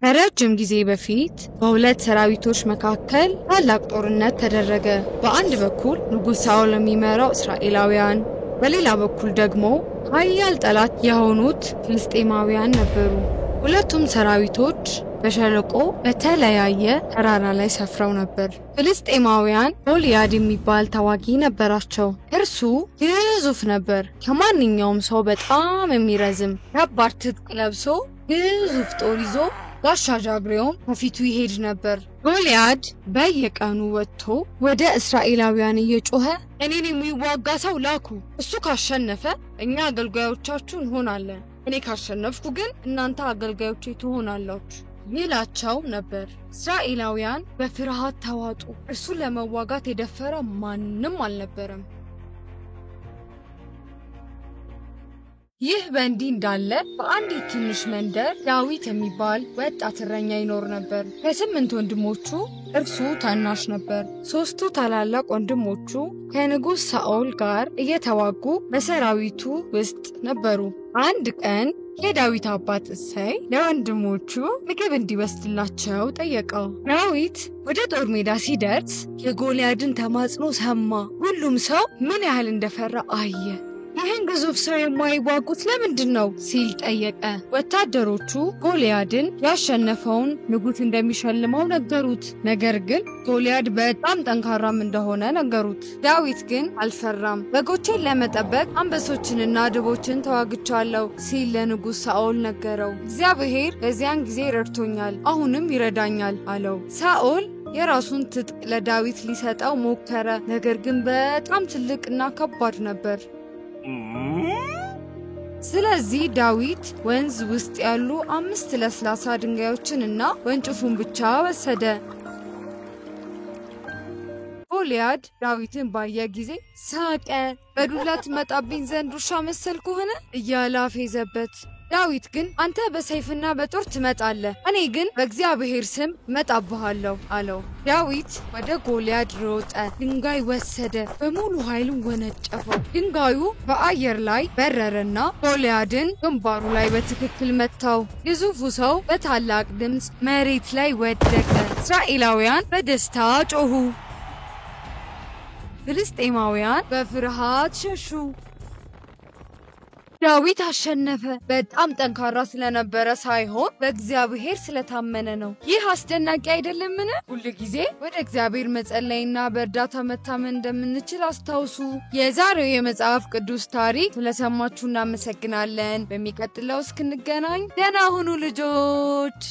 ከረጅም ጊዜ በፊት በሁለት ሰራዊቶች መካከል ታላቅ ጦርነት ተደረገ። በአንድ በኩል ንጉሥ ሳኦል የሚመራው እስራኤላውያን፣ በሌላ በኩል ደግሞ ኃያል ጠላት የሆኑት ፍልስጤማውያን ነበሩ። ሁለቱም ሰራዊቶች በሸለቆ በተለያየ ተራራ ላይ ሰፍረው ነበር። ፍልስጤማውያን ጎልያድ የሚባል ተዋጊ ነበራቸው። እርሱ ግዙፍ ነበር፣ ከማንኛውም ሰው በጣም የሚረዝም ከባድ ትጥቅ ለብሶ ግዙፍ ጦር ይዞ ጋሻ ጃግሬውም ከፊቱ ይሄድ ነበር። ጎልያድ በየቀኑ ወጥቶ ወደ እስራኤላውያን እየጮኸ እኔን የሚዋጋ ሰው ላኩ፣ እሱ ካሸነፈ እኛ አገልጋዮቻችሁ እንሆናለን፣ እኔ ካሸነፍኩ ግን እናንተ አገልጋዮቼ ትሆናላችሁ ይላቸው ነበር። እስራኤላውያን በፍርሃት ተዋጡ። እርሱን ለመዋጋት የደፈረ ማንም አልነበረም። ይህ በእንዲህ እንዳለ በአንዲት ትንሽ መንደር ዳዊት የሚባል ወጣት እረኛ ይኖር ነበር። ከ8 ወንድሞቹ እርሱ ታናሽ ነበር። 3ቱ ታላላቅ ወንድሞቹ ከንጉሥ ሳኦል ጋር እየተዋጉ በሰራዊቱ ውስጥ ነበሩ። አንድ ቀን የዳዊት አባት እሴይ ለወንድሞቹ ምግብ እንዲወስድላቸው ጠየቀው። ዳዊት ወደ ጦር ሜዳ ሲደርስ የጎልያድን ተማጽኖ ሰማ። ሁሉም ሰው ምን ያህል እንደፈራ አየ። ይህን ግዙፍ ሰው የማይዋጉት ለምንድን ነው ሲል ጠየቀ። ወታደሮቹ ጎልያድን ያሸነፈውን ንጉሥ እንደሚሸልመው ነገሩት። ነገር ግን ጎልያድ በጣም ጠንካራም እንደሆነ ነገሩት። ዳዊት ግን አልፈራም። በጎቼን ለመጠበቅ አንበሶችንና ድቦችን ተዋግቻለሁ ሲል ለንጉሥ ሳኦል ነገረው። እግዚአብሔር በዚያን ጊዜ ረድቶኛል፣ አሁንም ይረዳኛል አለው። ሳኦል የራሱን ትጥቅ ለዳዊት ሊሰጠው ሞከረ፣ ነገር ግን በጣም ትልቅና ከባድ ነበር። ስለዚህ ዳዊት ወንዝ ውስጥ ያሉ 5 ለስላሳ ድንጋዮችንና ወንጭፉን ብቻ ወሰደ። ጎልያድ ዳዊትን ባየ ጊዜ ሳቀ። በዱላ ትመጣብኝ ዘንድ ውሻ መሰልኩህን እያለ አፌዘበት። ዳዊት ግን አንተ በሰይፍና በጦር ትመጣለህ፣ እኔ ግን በእግዚአብሔር ስም እመጣብሃለሁ አለው። ዳዊት ወደ ጎልያድ ሮጠ፣ ድንጋይ ወሰደ፣ በሙሉ ኃይሉ ወነጨፈው። ድንጋዩ በአየር ላይ በረረና ጎልያድን ግንባሩ ላይ በትክክል መታው። ግዙፉ ሰው በታላቅ ድምፅ መሬት ላይ ወደቀ። እስራኤላውያን በደስታ ጮሁ፣ ፍልስጤማውያን በፍርሃት ሸሹ። ዳዊት አሸነፈ። በጣም ጠንካራ ስለነበረ ሳይሆን በእግዚአብሔር ስለታመነ ነው። ይህ አስደናቂ አይደለምን? ሁሉ ጊዜ ወደ እግዚአብሔር መጸለይና በእርዳታ መታመን እንደምንችል አስታውሱ። የዛሬው የመጽሐፍ ቅዱስ ታሪክ ስለሰማችሁ እናመሰግናለን። በሚቀጥለው እስክንገናኝ ደህና ሁኑ ልጆች።